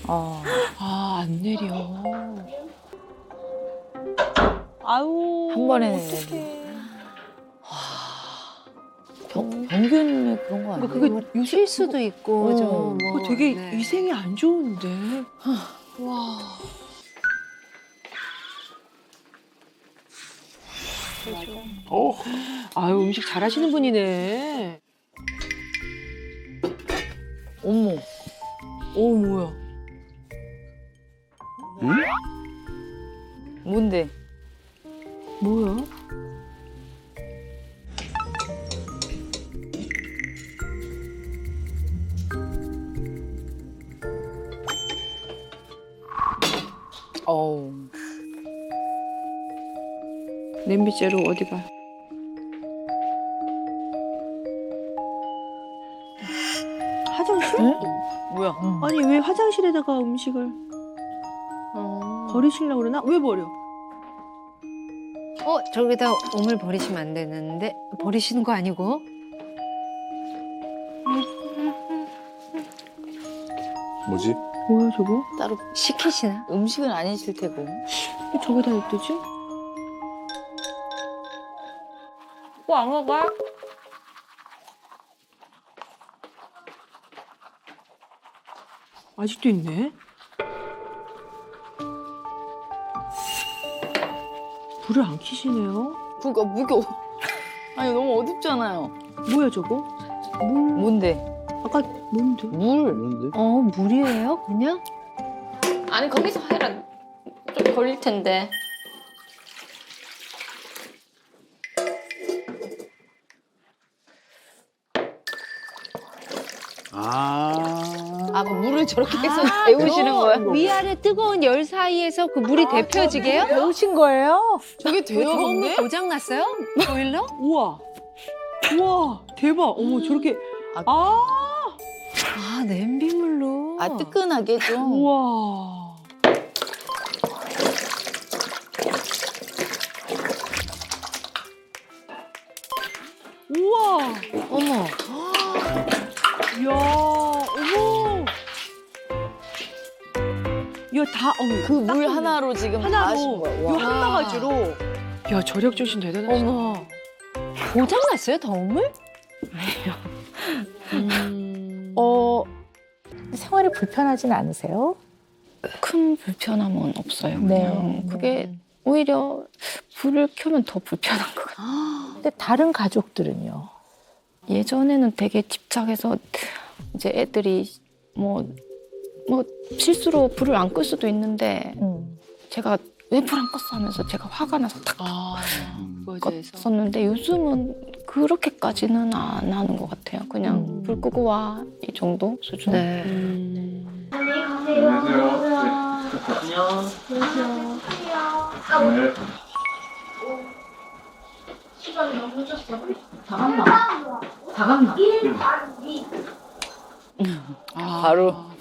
안 내려. 아유. 한 번에 어떡해. 병균이 그런 거 아니에요? 그게 쉴 수도 있고 좀 그거 뭐, 되게 네. 위생이 안 좋은데. 와. 아유, 음식 잘하시는 분이네. 어머. 오, 뭐야. 뭔데? 뭐야? 어우. 냄비째로 어디 봐. 화장실? 뭐야? 아니, 왜 화장실에다가 음식을 버리시려고 그러나? 왜 버려? 저기다 오물 버리시면 안 되는데 버리시는 거 아니고? 뭐지? 뭐야, 저거? 따로 시키시나? 음식은 아니실 테고. 왜 저기다 냅두지? 안 먹어? 아직도 있네. 불을 안 켜시네요. 그거 무거워. 아니 너무 어둡잖아요. 뭐야, 저거? 물. 뭔데? 아까 뭔데? 물. 뭔데? 물이에요? 그냥? 아니 거기서 해라. 좀 걸릴 텐데. 그 물을 저렇게 해서 데우시는 거예요? 위아래 뜨거운 열 사이에서 그 물이 데펴지게요? 데우신 거예요? 저게 돼요, 저건 근데? 고장 났어요? 보일러? 우와. 우와, 대박. 어머, 저렇게. 냄비물로. 뜨끈하게 좀. 우와. 우와. 어머. 이야, 어머. 이거 다, 그 물 하나로 지금 다 하신 하나로, 거예요. 이거 와. 한 바가지로. 야, 저력 조신 대단하시다. 어머. 고장 났어요, 더물? 생활이 불편하진 않으세요? 큰 불편함은 없어요. 네. 그냥 그게 오히려 불을 켜면 더 불편한 것 같아요. 근데 다른 가족들은요? 예전에는 되게 집착해서 이제 애들이 뭐 실수로 불을 안 끌 수도 있는데 제가 왜 불 안 껐어 하면서 제가 화가 나서 탁 그거에 대해서. 껐었는데 요즘은 그렇게까지는 안 하는 것 같아요. 그냥 불 끄고 와 이 정도 수준. 네.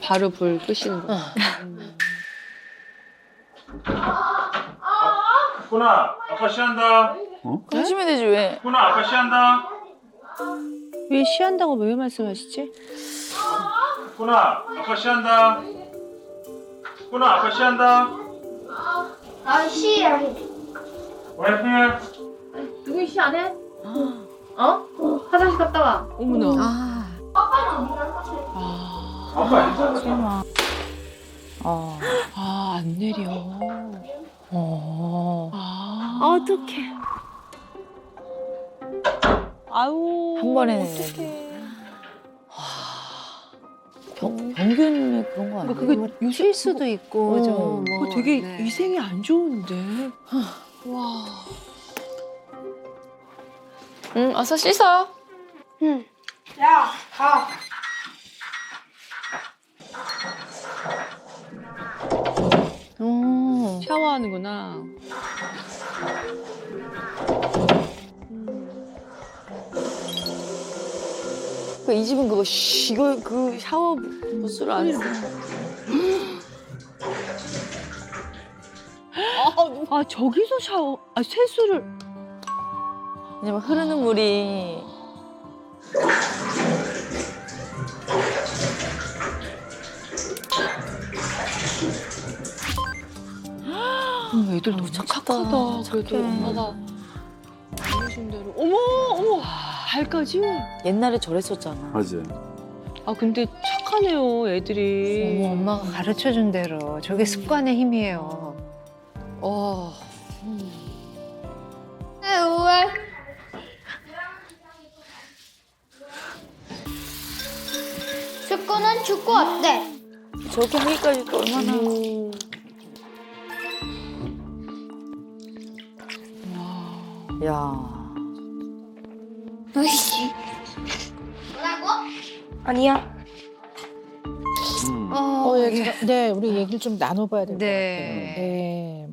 바로 불 끄시는 거. 훈아, 아빠 쉬한다. 조심해야 되지, 왜? 훈아, 아빠 쉬한다. 왜 쉬한다고 왜 말씀하시지? 훈아, 아빠 쉬한다. 훈아, 아빠 쉬한다. 아씨, 와이프. 누구 씨 안 해? 화장실 갔다 와. 어머나. 아빠 괜찮아. 안 내려. 어떡해. 아유. 한 번에 어떡해. 병균이 그런 거 아니에요? 그게 쉴 수도 있고 좀 뭐, 그거 되게 네. 위생이 안 좋은데. 와. 응, 어서 씻어. 야, 가. 샤워하는구나. 이 집은 그거 이거 그 샤워 부스를 안 써. 저기서 세수를. 왜냐면 흐르는 물이 애들 너무 착하다. 그래도 착해. 엄마가 알려준 대로. 어머, 어머, 발까지? 옛날에 저랬었잖아. 맞아요. 아, 근데 착하네요, 애들이. 어머, 엄마가 가르쳐준 대로. 저게 습관의 힘이에요. 축구는 축구 어때? 저렇게 하기까지 또 얼마나. 야. 으이씨. 뭐라고? 아니야. 네, 우리 얘기를 좀 나눠봐야 될 것 네. 같아요. 네.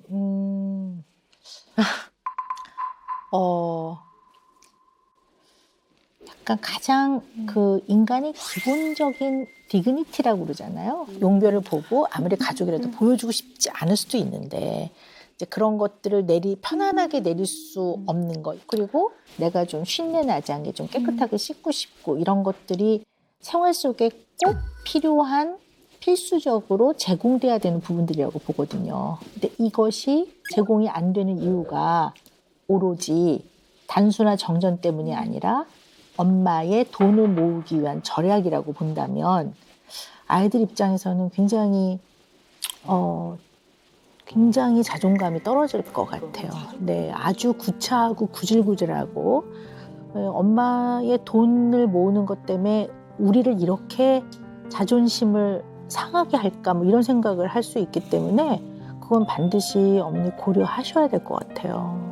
약간 가장 그 인간의 기본적인 디그니티라고 그러잖아요. 용별을 보고 아무리 가족이라도 보여주고 싶지 않을 수도 있는데 이제 그런 것들을 편안하게 내릴 수 없는 것. 그리고 내가 좀 쉰내 나지 않게 좀 깨끗하게 씻고 싶고 이런 것들이 생활 속에 꼭 필요한 필수적으로 제공돼야 되는 부분들이라고 보거든요. 근데 이것이 제공이 안 되는 이유가 오로지 단순한 정전 때문이 아니라 엄마의 돈을 모으기 위한 절약이라고 본다면 아이들 입장에서는 굉장히 자존감이 떨어질 것 같아요. 네, 아주 구차하고 구질구질하고 엄마의 돈을 모으는 것 때문에 우리를 이렇게 자존심을 상하게 할까 뭐 이런 생각을 할 수 있기 때문에 그건 반드시 어머니 고려하셔야 될 것 같아요.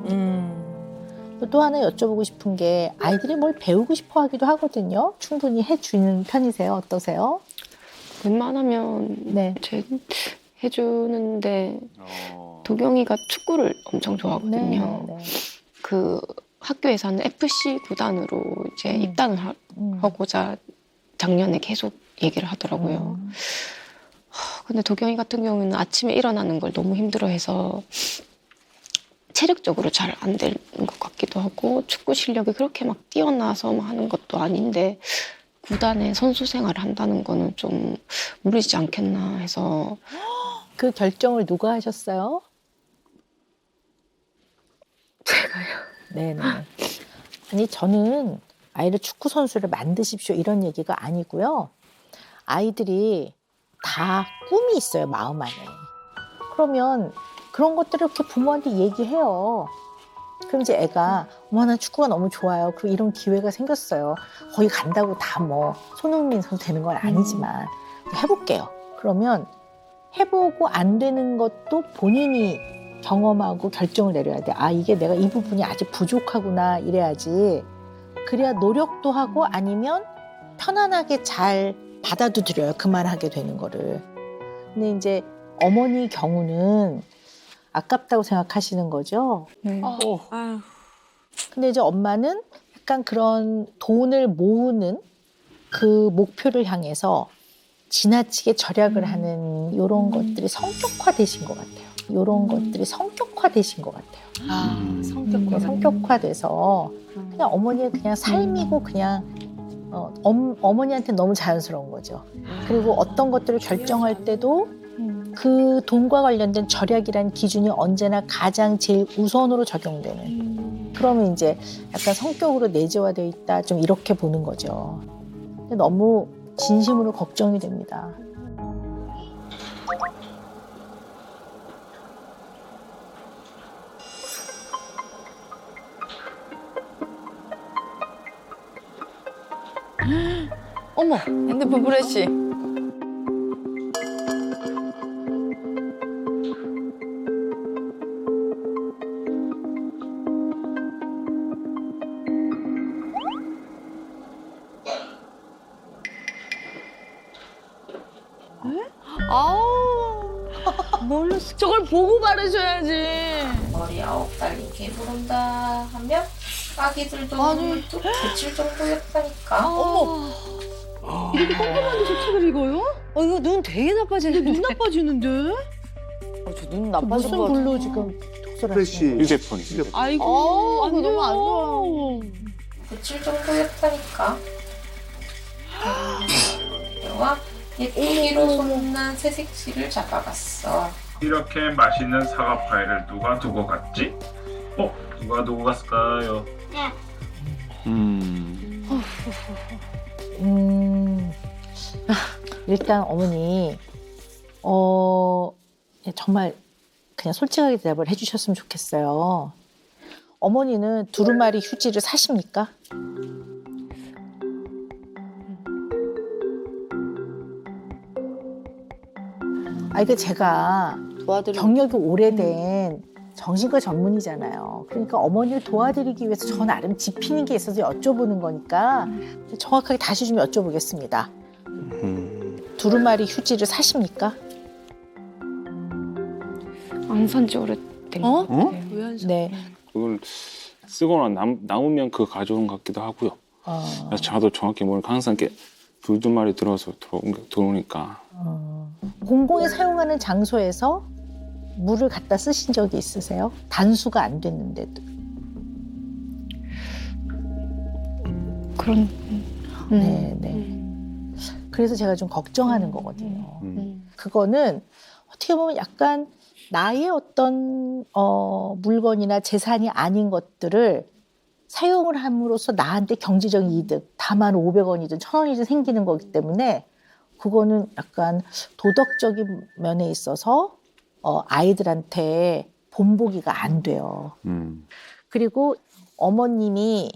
또 하나 여쭤보고 싶은 게 아이들이 뭘 배우고 싶어 하기도 하거든요. 충분히 해주는 편이세요? 어떠세요? 웬만하면 네. 해주는데 도경이가 축구를 엄청 좋아하거든요. 네. 그 학교에서는 FC 구단으로 이제 입단을 하고자 작년에 계속 얘기를 하더라고요. 근데 도경이 같은 경우는 아침에 일어나는 걸 너무 힘들어해서 체력적으로 잘 안 되는 것 같기도 하고 축구 실력이 그렇게 막 뛰어나서 하는 것도 아닌데 구단에 선수 생활을 한다는 거는 좀 무리지 않겠나 해서. 그 결정을 누가 하셨어요? 제가요. 네네. 아니 저는 아이를 축구 선수를 만드십시오 이런 얘기가 아니고요. 아이들이 다 꿈이 있어요 마음 안에. 그러면 그런 것들을 이렇게 부모한테 얘기해요. 그럼 이제 애가 어머 난 축구가 너무 좋아요. 그리고 이런 기회가 생겼어요. 거기 간다고 다 뭐 손흥민 선수 되는 건 아니지만 해볼게요. 그러면 해보고 안 되는 것도 본인이 경험하고 결정을 내려야 돼. 아 이게 내가 이 부분이 아직 부족하구나 이래야지. 그래야 노력도 하고 아니면 편안하게 잘 받아들여요. 그만하게 되는 거를. 근데 이제 어머니 경우는 아깝다고 생각하시는 거죠. 네. 근데 이제 엄마는 약간 그런 돈을 모으는 그 목표를 향해서 지나치게 절약을 하는 이런 것들이 성격화되신 것 같아요. 이런 것들이 성격화되신 것 같아요. 성격화돼서 그냥 어머니의 그냥 삶이고 그냥 어머니한테 너무 자연스러운 거죠. 그리고 어떤 것들을 결정할 때도 그 돈과 관련된 절약이라는 기준이 언제나 가장 제일 우선으로 적용되는. 그러면 이제 약간 성격으로 내재화되어 있다 좀 이렇게 보는 거죠. 근데 너무 진심으로 걱정이 됩니다. 어머, 핸드폰 프레시. 몰랐어. 저걸 보고 바르셔야지. 머리 9달 이렇게 부른다 하면 아기들도 또 며칠 정도였다니까. 이렇게 꼼꼼하게 수칙을 읽어요? 이거 눈 되게 나빠지는데. 눈 나빠지는데? 저 눈 나빠질 무슨 것 같아. 글로 지금 독서를 프레시 하시는 거예요? 휴대폰이. 아이고, 안 그거 돼요. 너무 안 며칠 정도였다니까. 영화 예쁘기로 소문난 새색시를 잡아갔어. 이렇게 맛있는 사과 파이를 누가 두고 갔지? 누가 두고 갔을까요? 일단 어머니 정말 그냥 솔직하게 대답을 해주셨으면 좋겠어요. 어머니는 두루마리 휴지를 사십니까? 이게 제가 경력이 오래된 정신과 전문이잖아요. 그러니까 어머니를 도와드리기 위해서 저 나름 짚히는 게 있어서 여쭤보는 거니까 정확하게 다시 좀 여쭤보겠습니다. 두루마리 휴지를 사십니까? 안 산 지 오래된 것 같아요. 왜안 사? 네. 그걸 쓰거나 남으면 그거 가져온 것 같기도 하고요. 그래서 저도 정확히 모르니까 항상 이렇게 두루마리 들어서 들어오니까. 공공이 사용하는 장소에서 물을 갖다 쓰신 적이 있으세요? 단수가 안 됐는데도. 그런 네. 그래서 제가 좀 걱정하는 거거든요. 그거는 어떻게 보면 약간 나의 어떤 물건이나 재산이 아닌 것들을 사용을 함으로써 나한테 경제적인 이득, 다만 500원이든 1000원이든 생기는 거기 때문에 그거는 약간 도덕적인 면에 있어서 아이들한테 본보기가 안 돼요. 그리고 어머님이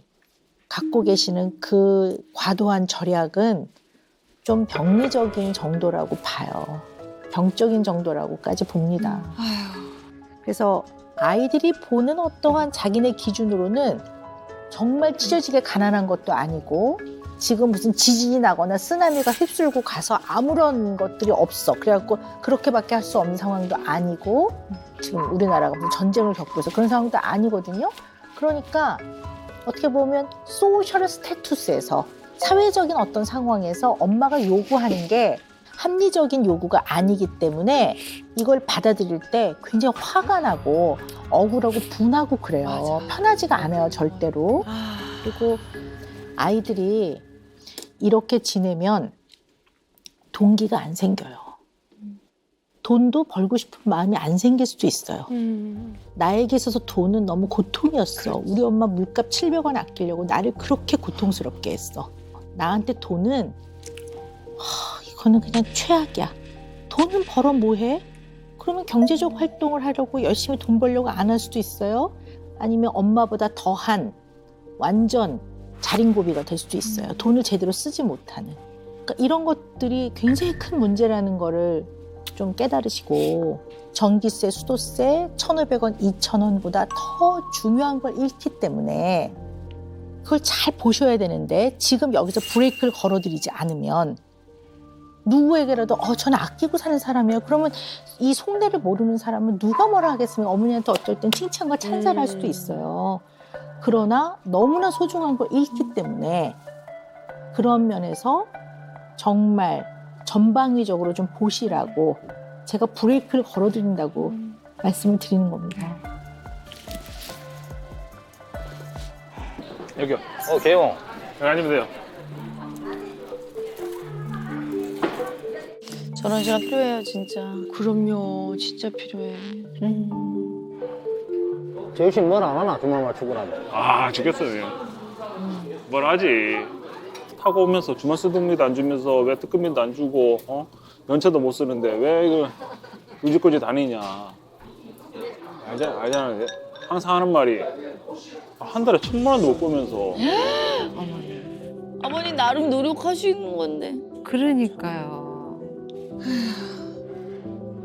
갖고 계시는 그 과도한 절약은 좀 병리적인 정도라고 봐요. 병적인 정도라고까지 봅니다. 그래서 아이들이 보는 어떠한 자기네 기준으로는 정말 찢어지게 가난한 것도 아니고 지금 무슨 지진이 나거나 쓰나미가 휩쓸고 가서 아무런 것들이 없어. 그래갖고 그렇게밖에 할 수 없는 상황도 아니고 지금 우리나라가 무슨 전쟁을 겪고 있어. 그런 상황도 아니거든요. 그러니까 어떻게 보면 소셜 스태투스에서 사회적인 어떤 상황에서 엄마가 요구하는 게 합리적인 요구가 아니기 때문에 이걸 받아들일 때 굉장히 화가 나고 억울하고 분하고 그래요. 맞아. 편하지가 않아요, 절대로. 그리고 아이들이 이렇게 지내면 동기가 안 생겨요. 돈도 벌고 싶은 마음이 안 생길 수도 있어요. 나에게 있어서 돈은 너무 고통이었어. 우리 엄마 물값 700원 아끼려고 나를 그렇게 고통스럽게 했어. 나한테 돈은 이거는 그냥 최악이야. 돈은 벌어 뭐해? 그러면 경제적 활동을 하려고 열심히 돈 벌려고 안 할 수도 있어요. 아니면 엄마보다 더한 완전 자린고비가 될 수도 있어요. 돈을 제대로 쓰지 못하는. 그러니까 이런 것들이 굉장히 큰 문제라는 거를 좀 깨달으시고 전기세, 수도세 1,500원, 2,000원보다 더 중요한 걸 잃기 때문에 그걸 잘 보셔야 되는데 지금 여기서 브레이크를 걸어드리지 않으면 누구에게라도 저는 아끼고 사는 사람이에요. 그러면 이 속내를 모르는 사람은 누가 뭐라 하겠습니까? 어머니한테 어떨 땐 칭찬과 찬사를 할 수도 있어요. 그러나 너무나 소중한 걸 잃기 때문에 그런 면에서 정말 전방위적으로 좀 보시라고 제가 브레이크를 걸어드린다고 말씀을 드리는 겁니다. 여기요. 개용. 여기 앉으면 돼요. 저런 시간 필요해요, 진짜. 그럼요. 진짜 필요해. 재우 씨는 뭘 안 하나? 주말 출근하면. 죽겠어요. 뭘 하지. 타고 오면서 주말 수당비도 안 주면서 왜 특급비도 안 주고 연차도 못 쓰는데 왜 이걸 우지꼬지 다니냐. 알잖아. 항상 하는 말이 한 달에 1,000만 원도 못 벌면서. 어머니 나름 노력하시는 건데. 그러니까요.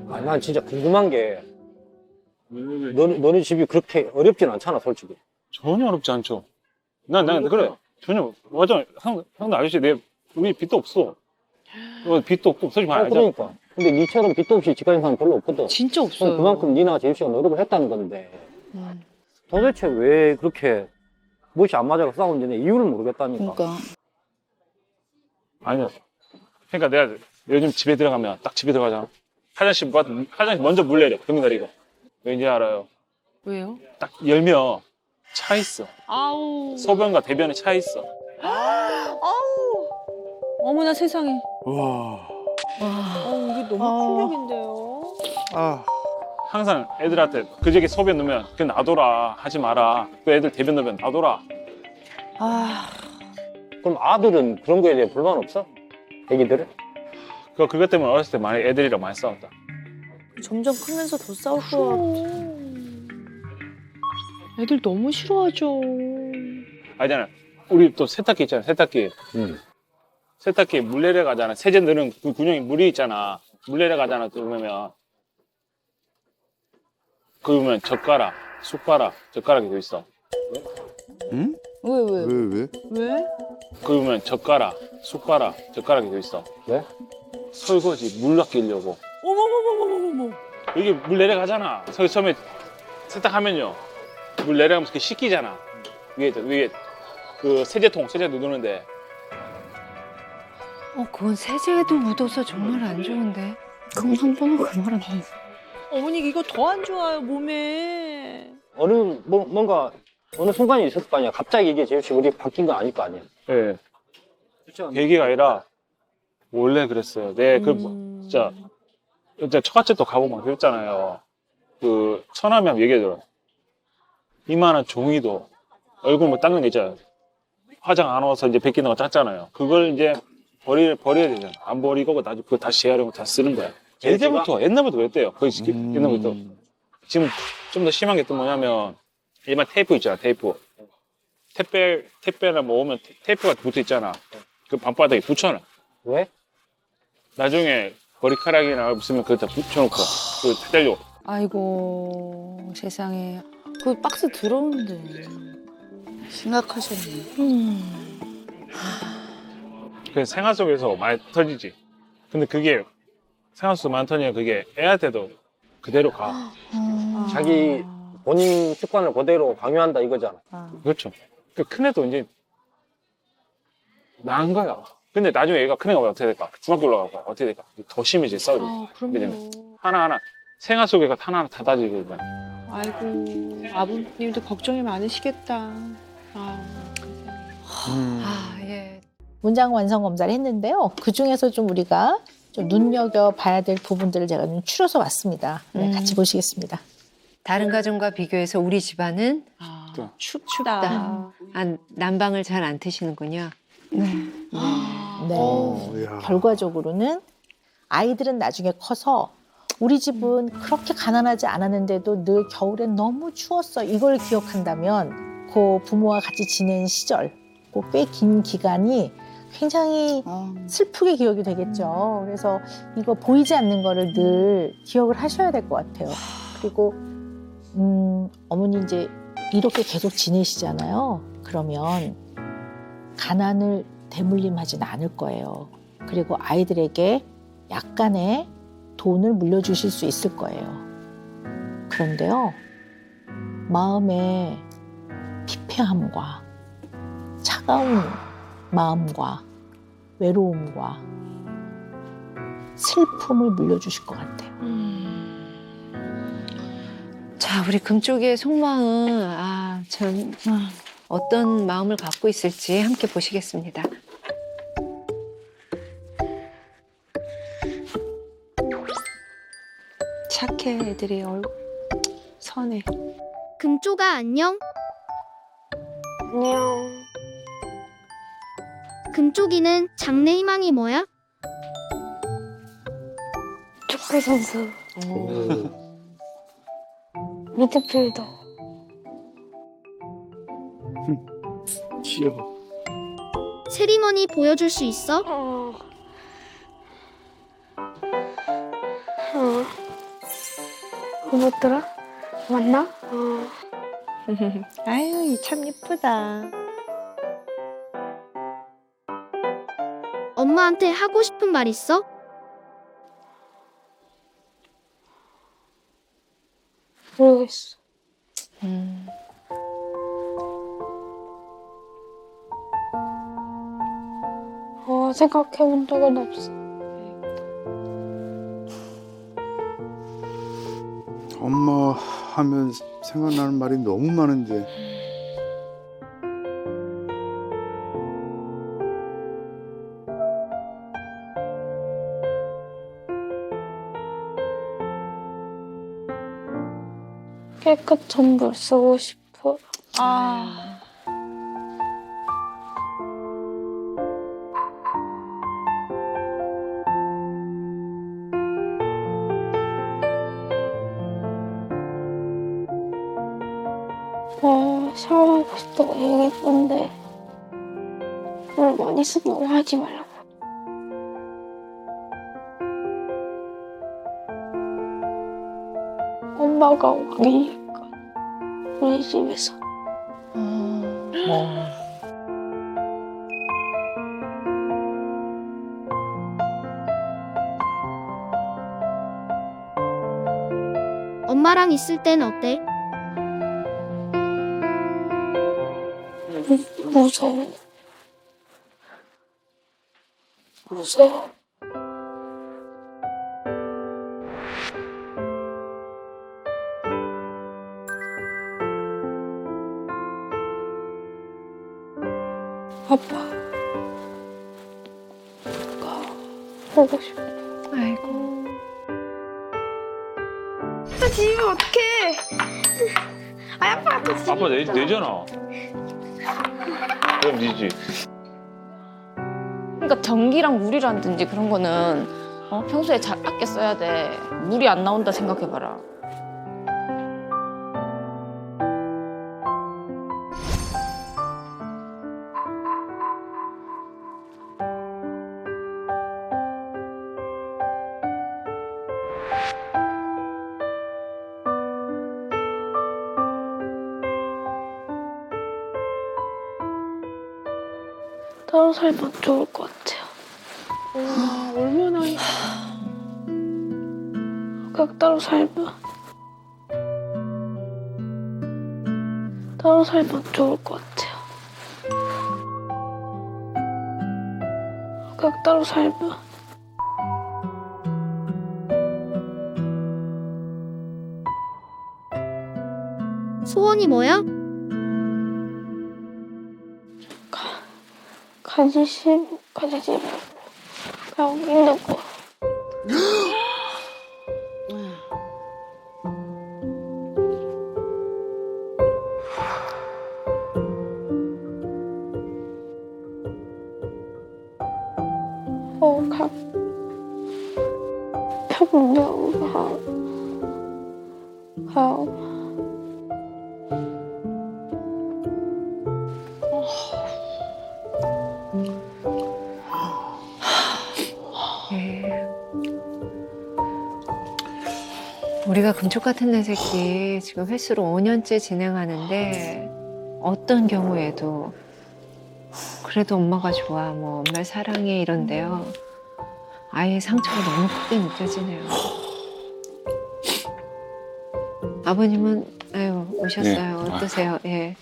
난 진짜 궁금한 게 너네 집이 그렇게 어렵진 않잖아, 솔직히. 전혀 어렵지 않죠. 난 그래. 전혀 맞아. 형도 아저씨 우리 빚도 없어. 빚도 없고 솔직히 말하자. 그러니까. 근데 니처럼 빚도 없이 집 가진 사람 별로 없거든. 진짜 없어요. 그만큼 니나 재우 씨가 노력을 했다는 건데 도대체 왜 그렇게 무엇이 안 맞아서 싸우는지 이유를 모르겠다니까. 그러니까. 아니야. 그러니까 내가 요즘 집에 들어가면 딱 집에 들어가잖아. 화장실 먼저 물 내려. 금이 내리고. 왠지 알아요? 왜요? 딱 열면 차 있어. 아우. 소변과 대변에 차 있어. 어머나 세상에. 와. 이게 너무 충격인데요. 항상 애들한테 그저께 소변 넣으면 그 놔둬라 하지 마라. 그 애들 대변 넣으면 놔둬라. 그럼 아들은 그런 거에 대해 불만 없어? 애기들은? 그것 때문에 어렸을 때 많이 애들이랑 많이 싸웠다. 점점 크면서 더 싸울 거 애들 너무 싫어하죠. 알잖아. 우리 또 세탁기 있잖아. 세탁기. 세탁기 물 내려가잖아. 세제 넣는 그 군용이 물이 있잖아. 물 내려가잖아. 그러면 젓가락, 숟가락, 젓가락이 돼 있어. 왜? 왜? 그러면 젓가락, 숟가락, 젓가락이 돼 있어. 왜? 설거지 물 아끼려고. 어머머머머머머. 여기 물 내려가잖아. 처음에 세탁하면요. 물 내려가면서 씻기잖아. 위에 그 세제도 누르는데. 그건 세제에도 묻어서 정말 안 좋은데. 그럼 한 번은 그 말은 안 해. 어머니 이거 더 안 좋아요 몸에. 뭔가 어느 순간이 있었을 거 아니야. 갑자기 이게 제일 우리 바뀐 건 아닐 거 아니야. 예. 계기가 아니라 원래 그랬어요. 진짜 처갓집도 가보면 그랬잖아요. 그 처남이 한번 얘기해줘요. 이만한 종이도 얼굴 뭐 닦는 거 있잖아요. 화장 안 와서 이제 벗기는 거 짰잖아요. 그걸 이제 버려야 되잖아. 안 버리고 나중에 그거 다시 재활용을 다 쓰는 거야. 옛날부터 그랬대요. 거의 옛날부터. 지금 좀 더 심한 게 또 뭐냐면 일반 테이프 있잖아. 테이프. 택배나 뭐 오면 테이프가 붙어 있잖아. 그 방바닥에 붙여놔. 왜? 나중에 머리카락이나 없으면 그거 다 붙여놓고 그 떼려고. 아이고 세상에. 그 박스 들어오는데 심각하셨네. 그 생활 속에서 많이 터지지. 근데 그게 생활 속에서 많이 터지면 그게 애한테도 그대로 가. 자기 본인 습관을 그대로 강요한다 이거잖아. 그렇죠. 그 큰애도 이제 나은 거야. 근데 나중에 얘가 큰애가 어떻게 될까? 중학교 올라갈 거야. 어떻게 될까? 더 심해지 싸우지. 그럼요. 하나하나 생활 속에가 하나하나 다 다지고 그냥. 아이고 아버님도 걱정이 많으시겠다. 예. 문장 완성 검사를 했는데요. 그 중에서 좀 우리가 좀 눈여겨 봐야 될 부분들을 제가 좀 추려서 왔습니다. 네, 같이 보시겠습니다. 다른 가정과 비교해서 우리 집안은 춥다. 난방을 잘 안 트시는군요. 네. 결과적으로는 아이들은 나중에 커서 우리 집은 그렇게 가난하지 않았는데도 늘 겨울엔 너무 추웠어. 이걸 기억한다면 그 부모와 같이 지낸 시절, 그 꽤 긴 기간이 굉장히 슬프게 기억이 되겠죠. 그래서 이거 보이지 않는 거를 늘 기억을 하셔야 될 것 같아요. 그리고 어머니 이제 이렇게 계속 지내시잖아요. 그러면 가난을 대물림하지는 않을 거예요. 그리고 아이들에게 약간의 돈을 물려주실 수 있을 거예요. 그런데요, 마음의 피폐함과 차가운 마음과 외로움과 슬픔을 물려주실 것 같아요. 자, 우리 금쪽이의 속마음, 참 어떤 마음을 갖고 있을지 함께 보시겠습니다. 착해 애들이 선해. 금쪽아 안녕. 안녕. 금쪽이는 장래 희망이 뭐야? 축구 선수. 미드필더. 귀여워. 세리머니 보여줄 수 있어? 뭐더라? 맞나? 아유 참 예쁘다. 엄마한테 하고 싶은 말 있어? 모르겠어. 생각해 본 적은 없어. 엄마 하면 생각나는 말이 너무 많은데. 깨끗한 물 쓰고 싶어. 샤워하고 싶다고 얘기했는데 물 많이 쓴다고 하지 말라고. 엄마가 왕이니까 우리 집에서. 엄마랑 있을 땐 어때? 무서워. 무서워. 아빠. 보고 싶어. 아이고. 또 지면 어떡해. 아빠가 또 지면 아빠 내잖아. 그럼 니지. 그러니까 전기랑 물이라든지 그런 거는 평소에 잘 아껴 써야 돼. 물이 안 나온다 생각해봐라. 따로 살면 좋을 것 같아요. 와, 얼마나. 그냥 따로 살면. 따로 살면 좋을 것 같아요. 그냥 따로 살면. 소원이 뭐야? 가지지 말고 그냥 있는 거. 그냥 평등하고 우리가 금쪽 같은 내 새끼 지금 횟수로 5년째 진행하는데 어떤 경우에도 그래도 엄마가 좋아, 뭐 엄마를 사랑해 이런데요. 아이의 상처가 너무 크게 느껴지네요. 아버님은 아유 오셨어요. 네. 어떠세요? 예.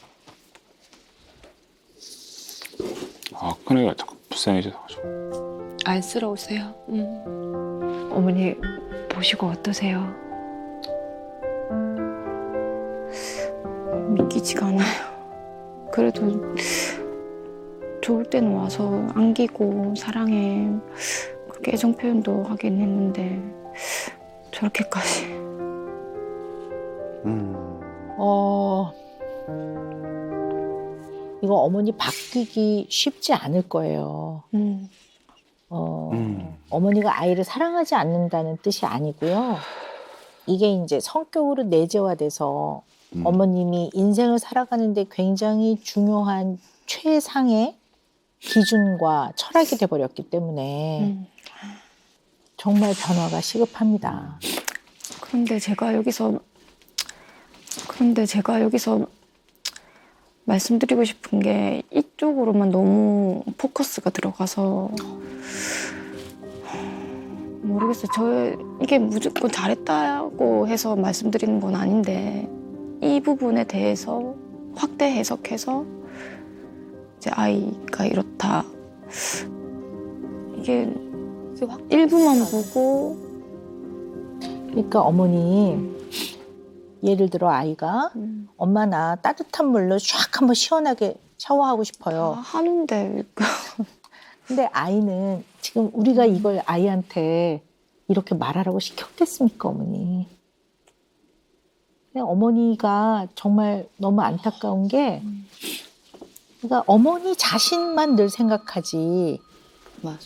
아, 큰애가 자꾸 불쌍해져가지고. 안쓰러우세요. 어머니 보시고 어떠세요? 믿기지가 않아요. 그래도 좋을 때는 와서 안기고 사랑해 그렇게 애정 표현도 하긴 했는데 저렇게까지. 이거 어머니 바뀌기 쉽지 않을 거예요. 어머니가 아이를 사랑하지 않는다는 뜻이 아니고요. 이게 이제 성격으로 내재화돼서 어머님이 인생을 살아가는데 굉장히 중요한 최상의 기준과 철학이 돼버렸기 때문에 정말 변화가 시급합니다. 그런데 제가 여기서 말씀드리고 싶은 게 이쪽으로만 너무 포커스가 들어가서 모르겠어요. 이게 무조건 잘했다고 해서 말씀드리는 건 아닌데 이 부분에 대해서 확대 해석해서 이제 아이가 이렇다. 이게 일부만 보고. 그러니까 어머니 예를 들어 아이가 엄마 나 따뜻한 물로 샥 한번 시원하게 샤워하고 싶어요. 하는데. 근데 아이는 지금 우리가 이걸 아이한테 이렇게 말하라고 시켰겠습니까, 어머니? 어머니가 정말 너무 안타까운 게 그러니까 어머니 자신만 늘 생각하지 맞아.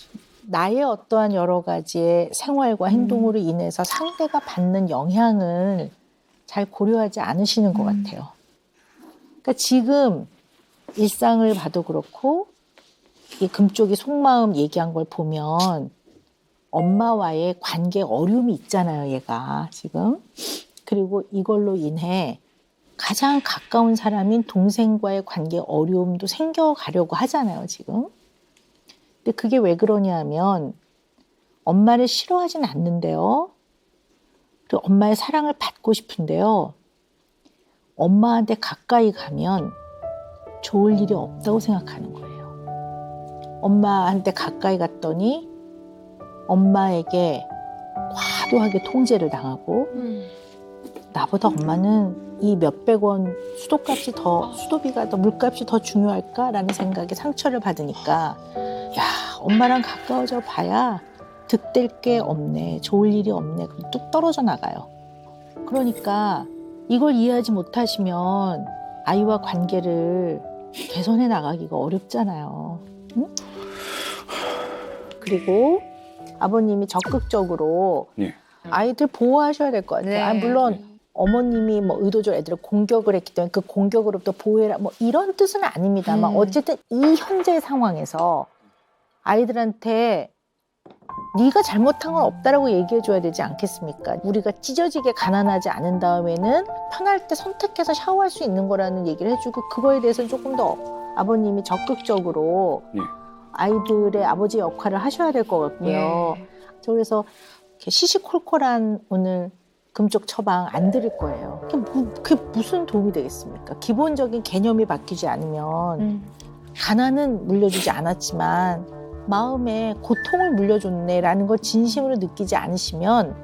나의 어떠한 여러 가지의 생활과 행동으로 인해서 상대가 받는 영향을 잘 고려하지 않으시는 것 같아요. 그러니까 지금 일상을 봐도 그렇고 이 금쪽이 속마음 얘기한 걸 보면 엄마와의 관계 어려움이 있잖아요, 얘가 지금. 그리고 이걸로 인해 가장 가까운 사람인 동생과의 관계 어려움도 생겨가려고 하잖아요, 지금. 근데 그게 왜 그러냐면 엄마를 싫어하진 않는데요. 그리고 엄마의 사랑을 받고 싶은데요. 엄마한테 가까이 가면 좋을 일이 없다고 생각하는 거예요. 엄마한테 가까이 갔더니 엄마에게 과도하게 통제를 당하고 나보다 엄마는 이 몇백 원 수도비가 더 물값이 더 중요할까라는 생각에 상처를 받으니까 야, 엄마랑 가까워져 봐야 득될 게 없네, 좋을 일이 없네, 그럼 뚝 떨어져 나가요. 그러니까 이걸 이해하지 못하시면 아이와 관계를 개선해 나가기가 어렵잖아요. 응? 그리고 아버님이 적극적으로 예. 아이들 보호하셔야 될 것 같아요. 네. 아니, 물론 어머님이 뭐 의도적으로 애들을 공격을 했기 때문에 그 공격으로부터 보호해라 뭐 이런 뜻은 아닙니다만 어쨌든 이 현재 상황에서 아이들한테 네가 잘못한 건 없다라고 얘기해줘야 되지 않겠습니까? 우리가 찢어지게 가난하지 않은 다음에는 편할 때 선택해서 샤워할 수 있는 거라는 얘기를 해주고 그거에 대해서는 조금 더 아버님이 적극적으로 예. 아이들의 아버지 역할을 하셔야 될 것 같고요. 저 그래서 이렇게 시시콜콜한 오늘 금쪽 처방 안 드릴 거예요. 그게 무슨 도움이 되겠습니까? 기본적인 개념이 바뀌지 않으면 가난은 물려주지 않았지만 마음에 고통을 물려줬네라는 걸 진심으로 느끼지 않으시면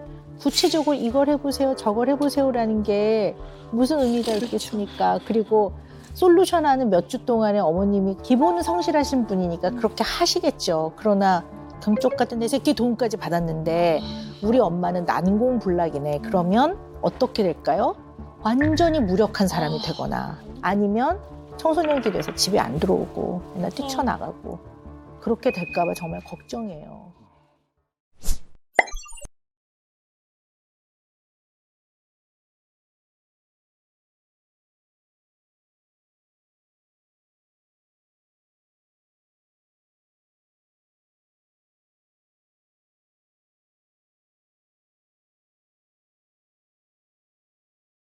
구체적으로 이걸 해보세요, 저걸 해보세요라는 게 무슨 의미가 있겠습니까? 그리고 솔루션하는 몇 주 동안에 어머님이 기본은 성실하신 분이니까 그렇게 하시겠죠. 그러나 금쪽 같은 내 새끼 도움까지 받았는데 우리 엄마는 난공불락이네. 그러면 어떻게 될까요? 완전히 무력한 사람이 되거나 아니면 청소년기 돼서 집에 안 들어오고 맨날 뛰쳐나가고 그렇게 될까 봐 정말 걱정이에요.